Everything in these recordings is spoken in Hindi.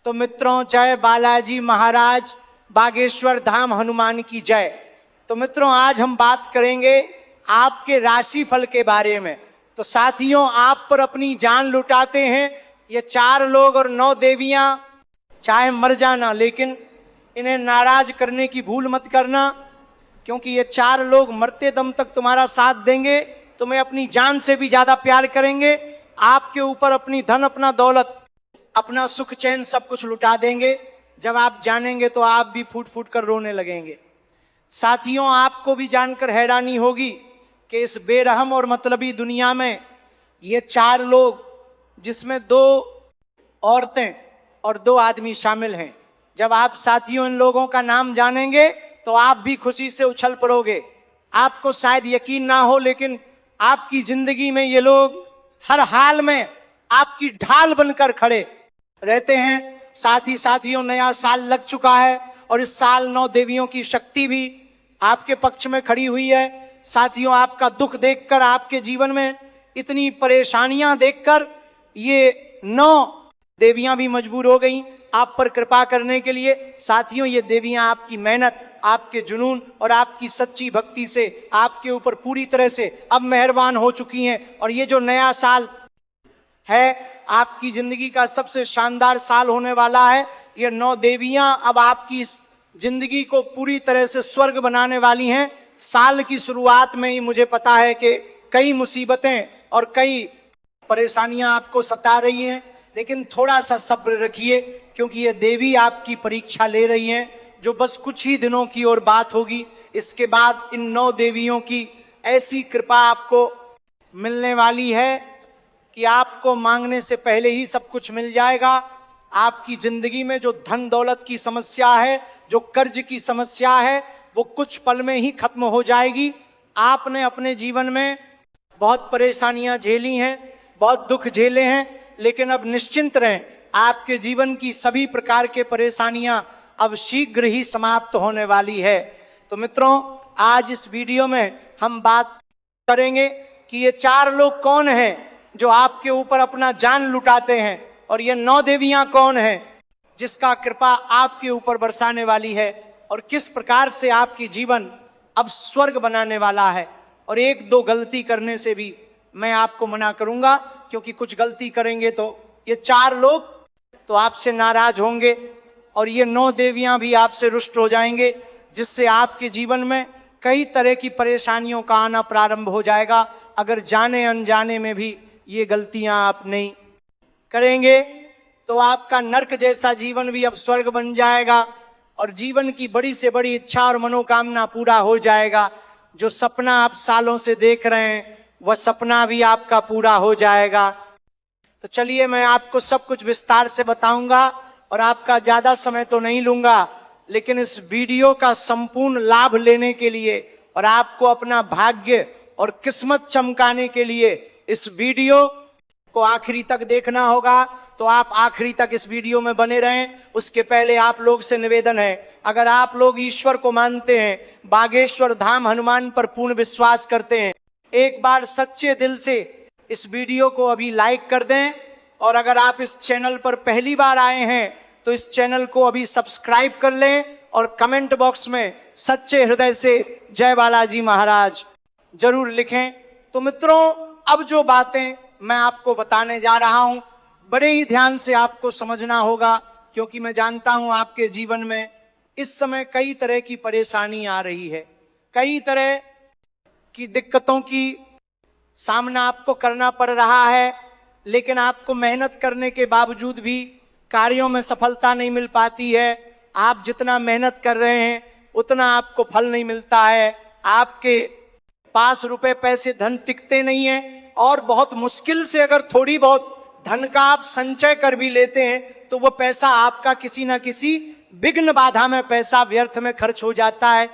तो मित्रों, जय बालाजी महाराज, बागेश्वर धाम हनुमान की जय। तो मित्रों, आज हम बात करेंगे आपके राशिफल के बारे में। तो साथियों, आप पर अपनी जान लुटाते हैं ये 4 लोग और 9 देवियां, चाहे मर जाना, लेकिन इन्हें नाराज करने की भूल मत करना, क्योंकि ये 4 लोग मरते दम तक तुम्हारा साथ देंगे, तुम्हें अपनी जान से भी ज्यादा प्यार करेंगे, आपके ऊपर अपनी धन, अपना दौलत, अपना सुख चैन सब कुछ लुटा देंगे। जब आप जानेंगे तो आप भी फूट फूट कर रोने लगेंगे। साथियों, आपको भी जानकर हैरानी होगी कि इस बेरहम और मतलबी दुनिया में ये 4 लोग, जिसमें 2 औरतें और 2 आदमी शामिल हैं, जब आप साथियों इन लोगों का नाम जानेंगे तो आप भी खुशी से उछल पड़ोगे। आपको शायद यकीन ना हो, लेकिन आपकी जिंदगी में ये लोग हर हाल में आपकी ढाल बनकर खड़े रहते हैं। साथ ही साथियों, नया साल लग चुका है और इस साल 9 देवियों की शक्ति भी आपके पक्ष में खड़ी हुई है। साथियों, आपका दुख देखकर, आपके जीवन में इतनी परेशानियां देखकर ये 9 देवियां भी मजबूर हो गई आप पर कृपा करने के लिए। साथियों, ये देवियां आपकी मेहनत, आपके जुनून और आपकी सच्ची भक्ति से आपके ऊपर पूरी तरह से अब मेहरबान हो चुकी हैं। और ये जो नया साल है, आपकी जिंदगी का सबसे शानदार साल होने वाला है। ये 9 देवियां अब आपकी जिंदगी को पूरी तरह से स्वर्ग बनाने वाली हैं। साल की शुरुआत में ही मुझे पता है कि कई मुसीबतें और कई परेशानियां आपको सता रही हैं, लेकिन थोड़ा सा सब्र रखिए, क्योंकि ये देवी आपकी परीक्षा ले रही हैं, जो बस कुछ ही दिनों की और बात होगी। इसके बाद इन 9 देवियों की ऐसी कृपा आपको मिलने वाली है कि आपको मांगने से पहले ही सब कुछ मिल जाएगा। आपकी जिंदगी में जो धन दौलत की समस्या है, जो कर्ज की समस्या है, वो कुछ पल में ही खत्म हो जाएगी। आपने अपने जीवन में बहुत परेशानियां झेली हैं, बहुत दुख झेले हैं, लेकिन अब निश्चिंत रहें, आपके जीवन की सभी प्रकार के परेशानियां अब शीघ्र ही समाप्त होने वाली है। तो मित्रों, आज इस वीडियो में हम बात करेंगे कि ये 4 लोग कौन हैं जो आपके ऊपर अपना जान लुटाते हैं, और ये 9 देवियां कौन हैं जिसका कृपा आपके ऊपर बरसाने वाली है, और किस प्रकार से आपकी जीवन अब स्वर्ग बनाने वाला है। और 1-2 गलती करने से भी मैं आपको मना करूंगा, क्योंकि कुछ गलती करेंगे तो ये 4 लोग तो आपसे नाराज होंगे और ये 9 देवियां भी आपसे रुष्ट हो जाएंगे, जिससे आपके जीवन में कई तरह की परेशानियों का आना प्रारंभ हो जाएगा। अगर जाने अनजाने में भी ये गलतियां आप नहीं करेंगे तो आपका नर्क जैसा जीवन भी अब स्वर्ग बन जाएगा, और जीवन की बड़ी से बड़ी इच्छा और मनोकामना पूरा हो जाएगा। जो सपना आप सालों से देख रहे हैं, वह सपना भी आपका पूरा हो जाएगा। तो चलिए, मैं आपको सब कुछ विस्तार से बताऊंगा और आपका ज्यादा समय तो नहीं लूंगा, लेकिन इस वीडियो का संपूर्ण लाभ लेने के लिए और आपको अपना भाग्य और किस्मत चमकाने के लिए इस वीडियो को आखिरी तक देखना होगा। तो आप आखिरी तक इस वीडियो में बने रहें। उसके पहले आप लोग से निवेदन है, अगर आप लोग ईश्वर को मानते हैं, बागेश्वर धाम हनुमान पर पूर्ण विश्वास करते हैं, एक बार सच्चे दिल से इस वीडियो को अभी लाइक कर दें। और अगर आप इस चैनल पर पहली बार आए हैं तो इस चैनल को अभी सब्सक्राइब कर लें और कमेंट बॉक्स में सच्चे हृदय से जय बालाजी महाराज जरूर लिखें। तो मित्रों, अब जो बातें मैं आपको बताने जा रहा हूं, बड़े ही ध्यान से आपको समझना होगा, क्योंकि मैं जानता हूं आपके जीवन में इस समय कई तरह की परेशानी आ रही है, कई तरह की दिक्कतों की सामना आपको करना पड़ रहा है, लेकिन आपको मेहनत करने के बावजूद भी कार्यों में सफलता नहीं मिल पाती है। आप जितना मेहनत कर रहे हैं उतना आपको फल नहीं मिलता है। आपके पास रुपए पैसे धन टिकते नहीं है, और बहुत मुश्किल से अगर थोड़ी बहुत धन का आप संचय कर भी लेते हैं तो वो पैसा आपका किसी न किसी विघ्न बाधा में पैसा व्यर्थ में खर्च हो जाता है।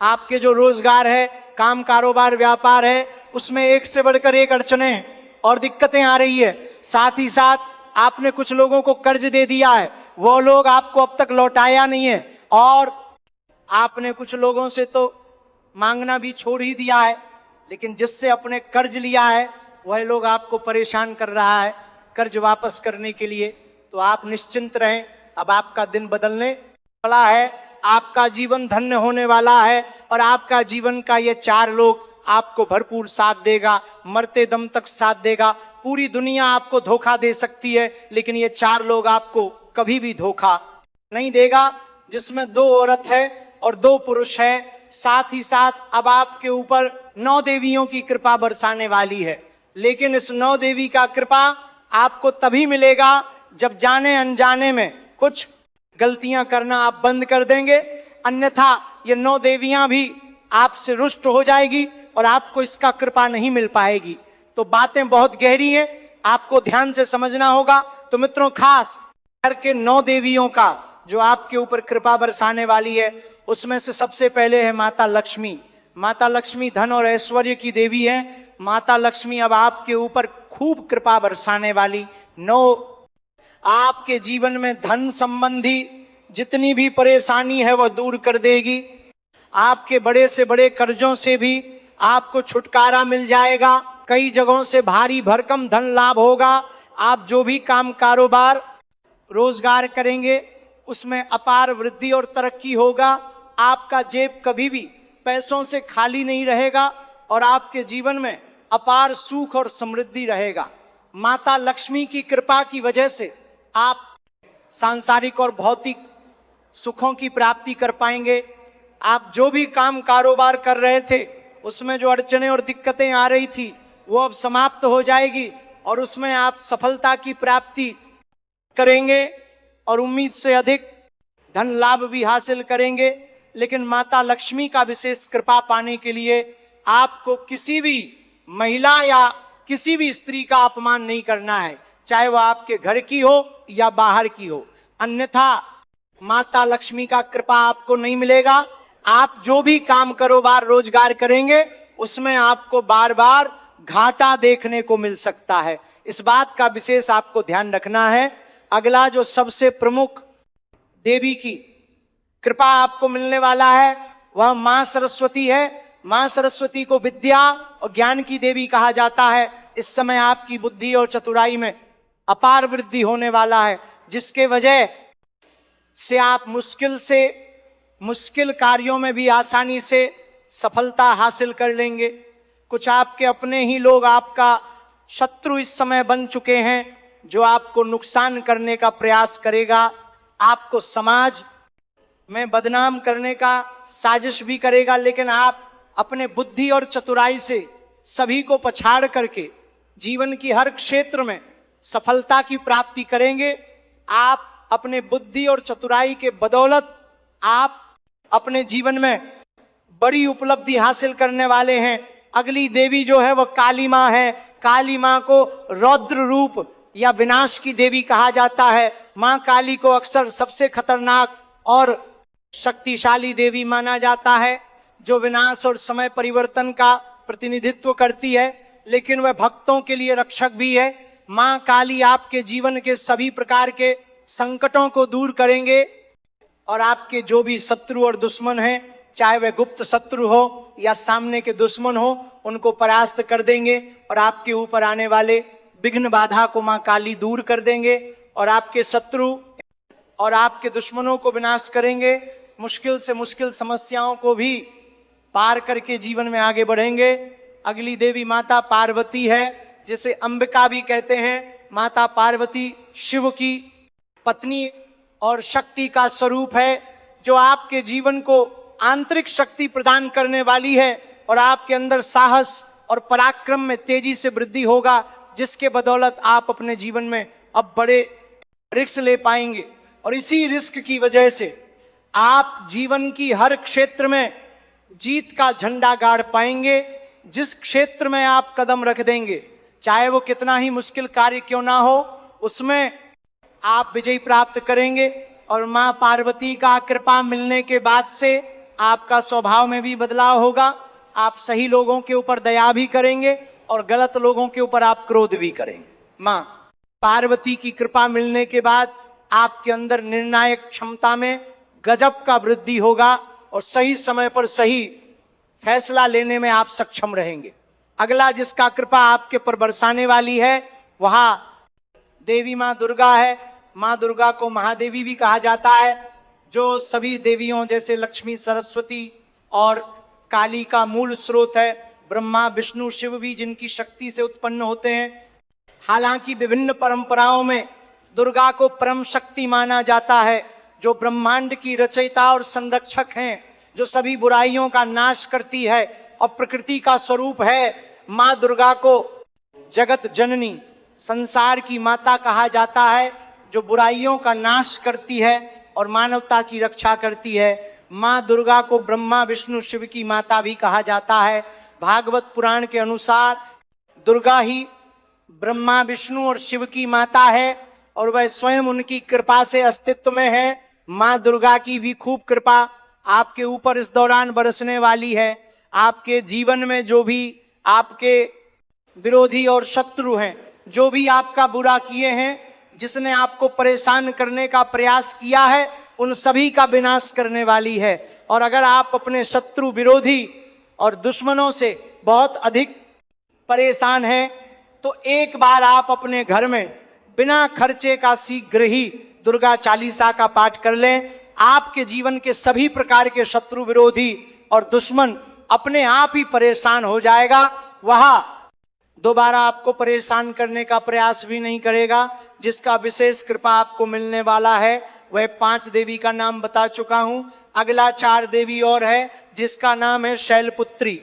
आपके जो रोजगार है, काम कारोबार व्यापार है, उसमें एक से बढ़कर एक अड़चने और दिक्कतें आ रही है। साथ ही साथ आपने कुछ लोगों को कर्ज दे दिया है, वो लोग आपको अब तक लौटाया नहीं है, और आपने कुछ लोगों से तो मांगना भी छोड़ ही दिया है, लेकिन जिससे अपने कर्ज लिया है वह लोग आपको परेशान कर रहा है कर्ज वापस करने के लिए। तो आप निश्चिंत रहें, अब आपका दिन बदलने वाला है, आपका जीवन धन्य होने वाला है और आपका जीवन का ये 4 लोग आपको भरपूर साथ देगा, मरते दम तक साथ देगा। पूरी दुनिया आपको धोखा दे सकती है, लेकिन ये 4 लोग आपको कभी भी धोखा नहीं देगा, जिसमें 2 औरत है और 2 पुरुष है। साथ ही साथ अब आपके ऊपर 9 देवियों की कृपा बरसाने वाली है, लेकिन इस 9 देवी का कृपा आपको तभी मिलेगा जब जाने अनजाने में कुछ गलतियां करना आप बंद कर देंगे, अन्यथा ये 9 देवियां भी आपसे रुष्ट हो जाएगी और आपको इसका कृपा नहीं मिल पाएगी। तो बातें बहुत गहरी हैं, आपको ध्यान से समझना होगा। तो मित्रों, खास करके 9 देवियों का जो आपके ऊपर कृपा बरसाने वाली है, उसमें से सबसे पहले है माता लक्ष्मी। माता लक्ष्मी धन और ऐश्वर्य की देवी है। माता लक्ष्मी अब आपके ऊपर खूब कृपा बरसाने वाली। 9 आपके जीवन में धन संबंधी जितनी भी परेशानी है वह दूर कर देगी। आपके बड़े से बड़े कर्जों से भी आपको छुटकारा मिल जाएगा। कई जगहों से भारी भरकम धन लाभ होगा। आप जो भी काम कारोबार रोजगार करेंगे उसमें अपार वृद्धि और तरक्की होगा। आपका जेब कभी भी पैसों से खाली नहीं रहेगा और आपके जीवन में अपार सुख और समृद्धि रहेगा। माता लक्ष्मी की कृपा की वजह से आप सांसारिक और भौतिक सुखों की प्राप्ति कर पाएंगे। आप जो भी काम कारोबार कर रहे थे उसमें जो अड़चने और दिक्कतें आ रही थी वो अब समाप्त हो जाएगी और उसमें आप सफलता की प्राप्ति करेंगे और उम्मीद से अधिक धन लाभ भी हासिल करेंगे। लेकिन माता लक्ष्मी का विशेष कृपा पाने के लिए आपको किसी भी महिला या किसी भी स्त्री का अपमान नहीं करना है, चाहे वह आपके घर की हो या बाहर की हो, अन्यथा माता लक्ष्मी का कृपा आपको नहीं मिलेगा। आप जो भी काम कारोबार रोजगार करेंगे उसमें आपको बार बार घाटा देखने को मिल सकता है। इस बात का विशेष आपको ध्यान रखना है। अगला जो सबसे प्रमुख देवी की कृपा आपको मिलने वाला है वह मां सरस्वती है। मां सरस्वती को विद्या और ज्ञान की देवी कहा जाता है। इस समय आपकी बुद्धि और चतुराई में अपार वृद्धि होने वाला है, जिसके वजह से आप मुश्किल कार्यों में भी आसानी से सफलता हासिल कर लेंगे। कुछ आपके अपने ही लोग आपका शत्रु इस समय बन चुके हैं जो आपको नुकसान करने का प्रयास करेगा, आपको समाज में बदनाम करने का साजिश भी करेगा, लेकिन आप अपने बुद्धि और चतुराई से सभी को पछाड़ करके जीवन की हर क्षेत्र में सफलता की प्राप्ति करेंगे। आप अपने बुद्धि और चतुराई के बदौलत आप अपने जीवन में बड़ी उपलब्धि हासिल करने वाले हैं। अगली देवी जो है वह काली मां है। काली मां को रौद्र रूप या विनाश की देवी कहा जाता है। मां काली को अक्सर सबसे खतरनाक और शक्तिशाली देवी माना जाता है, जो विनाश और समय परिवर्तन का प्रतिनिधित्व करती है, लेकिन वह भक्तों के लिए रक्षक भी है। मां काली आपके जीवन के सभी प्रकार के संकटों को दूर करेंगे और आपके जो भी शत्रु और दुश्मन हैं, चाहे वह गुप्त शत्रु हो या सामने के दुश्मन हो, उनको परास्त कर देंगे और आपके ऊपर आने वाले विघ्न बाधा को मां काली दूर कर देंगे और आपके शत्रु और आपके दुश्मनों को विनाश करेंगे। मुश्किल से मुश्किल समस्याओं को भी पार करके जीवन में आगे बढ़ेंगे। अगली देवी माता पार्वती है, जिसे अंबिका भी कहते हैं। माता पार्वती शिव की पत्नी और शक्ति का स्वरूप है, जो आपके जीवन को आंतरिक शक्ति प्रदान करने वाली है और आपके अंदर साहस और पराक्रम में तेजी से वृद्धि होगा, जिसके बदौलत आप अपने जीवन में अब बड़े रिस्क ले पाएंगे और इसी रिस्क की वजह से आप जीवन की हर क्षेत्र में जीत का झंडा गाड़ पाएंगे। जिस क्षेत्र में आप कदम रख देंगे, चाहे वो कितना ही मुश्किल कार्य क्यों ना हो, उसमें आप विजय प्राप्त करेंगे। और मां पार्वती का कृपा मिलने के बाद से आपका स्वभाव में भी बदलाव होगा। आप सही लोगों के ऊपर दया भी करेंगे और गलत लोगों के ऊपर आप क्रोध भी करेंगे। मां पार्वती की कृपा मिलने के बाद आपके अंदर निर्णायक क्षमता में गजब का वृद्धि होगा और सही समय पर सही फैसला लेने में आप सक्षम रहेंगे। अगला जिसका कृपा आपके पर बरसाने वाली है वह देवी मां दुर्गा है। माँ दुर्गा को महादेवी भी कहा जाता है, जो सभी देवियों जैसे लक्ष्मी, सरस्वती और काली का मूल स्रोत है। ब्रह्मा, विष्णु, शिव भी जिनकी शक्ति से उत्पन्न होते हैं। हालांकि विभिन्न परंपराओं में दुर्गा को परम शक्ति माना जाता है, जो ब्रह्मांड की रचयिता और संरक्षक हैं, जो सभी बुराइयों का नाश करती है और प्रकृति का स्वरूप है। माँ दुर्गा को जगत जननी, संसार की माता कहा जाता है, जो बुराइयों का नाश करती है और मानवता की रक्षा करती है। माँ दुर्गा को ब्रह्मा, विष्णु, शिव की माता भी कहा जाता है। भागवत पुराण के अनुसार दुर्गा ही ब्रह्मा, विष्णु और शिव की माता है और वह स्वयं उनकी कृपा से अस्तित्व में है। माँ दुर्गा की भी खूब कृपा आपके ऊपर इस दौरान बरसने वाली है। आपके जीवन में जो भी आपके विरोधी और शत्रु हैं, जो भी आपका बुरा किए हैं, जिसने आपको परेशान करने का प्रयास किया है, उन सभी का विनाश करने वाली है। और अगर आप अपने शत्रु, विरोधी और दुश्मनों से बहुत अधिक परेशान हैं, तो एक बार आप अपने घर में बिना खर्चे का शीघ्र ही दुर्गा चालीसा का पाठ कर लें। आपके जीवन के सभी प्रकार के शत्रु, विरोधी और दुश्मन अपने आप ही परेशान हो जाएगा। वह दोबारा आपको परेशान करने का प्रयास भी नहीं करेगा। जिसका विशेष कृपा आपको मिलने वाला है, वह 5 देवी का नाम बता चुका हूं। अगला 4 देवी और है, जिसका नाम है शैलपुत्री,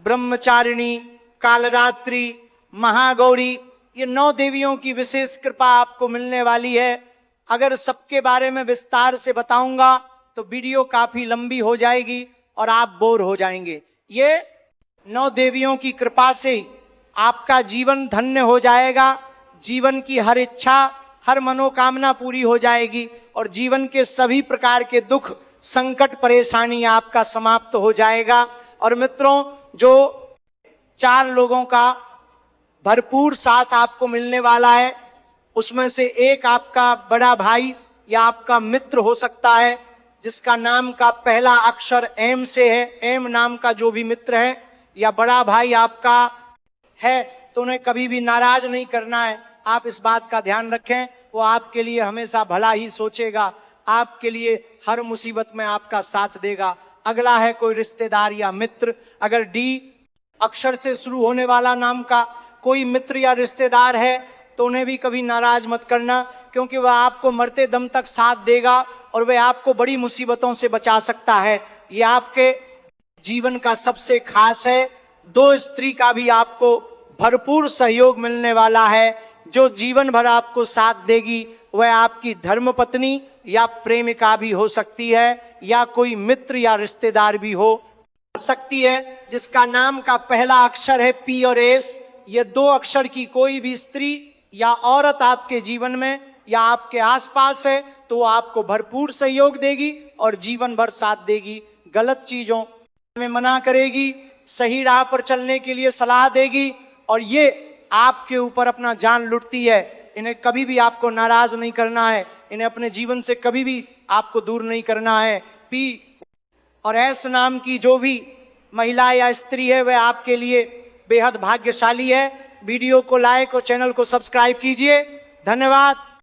ब्रह्मचारिणी, कालरात्रि, महागौरी। ये 9 देवियों की विशेष कृपा आपको मिलने वाली है। अगर सबके बारे में विस्तार से बताऊंगा तो वीडियो काफी लंबी हो जाएगी और आप बोर हो जाएंगे। ये 9 देवियों की कृपा से आपका जीवन धन्य हो जाएगा। जीवन की हर इच्छा, हर मनोकामना पूरी हो जाएगी और जीवन के सभी प्रकार के दुख, संकट, परेशानी आपका समाप्त हो जाएगा। और मित्रों, जो 4 लोगों का भरपूर साथ आपको मिलने वाला है, उसमें से एक आपका बड़ा भाई या आपका मित्र हो सकता है, जिसका नाम का पहला अक्षर एम से है। एम नाम का जो भी मित्र है या बड़ा भाई आपका है, तो उन्हें कभी भी नाराज नहीं करना है। आप इस बात का ध्यान रखें, वो आपके लिए हमेशा भला ही सोचेगा, आपके लिए हर मुसीबत में आपका साथ देगा। अगला है कोई रिश्तेदार या मित्र। अगर डी अक्षर से शुरू होने वाला नाम का कोई मित्र या रिश्तेदार है, तो उन्हें भी कभी नाराज मत करना, क्योंकि वह आपको मरते दम तक साथ देगा और वह आपको बड़ी मुसीबतों से बचा सकता है। यह आपके जीवन का सबसे खास है। 2 स्त्री का भी आपको भरपूर सहयोग मिलने वाला है। जो जीवन भर आपको साथ देगी, वह आपकी धर्मपत्नी या प्रेमिका भी हो सकती है, या कोई मित्र या रिश्तेदार भी हो सकती है, जिसका नाम का पहला अक्षर है पी और एस। ये 2 अक्षर की कोई भी स्त्री या औरत आपके जीवन में या आपके आसपास है, तो वो आपको भरपूर सहयोग देगी और जीवन भर साथ देगी। गलत चीजों में मना करेगी, सही राह पर चलने के लिए सलाह देगी, और ये आपके ऊपर अपना जान लुटती है। इन्हें कभी भी आपको नाराज नहीं करना है, इन्हें अपने जीवन से कभी भी आपको दूर नहीं करना है। पी और एस नाम की जो भी महिला या स्त्री है, वह आपके लिए बेहद भाग्यशाली है। वीडियो को लाइक और चैनल को सब्सक्राइब कीजिए। धन्यवाद।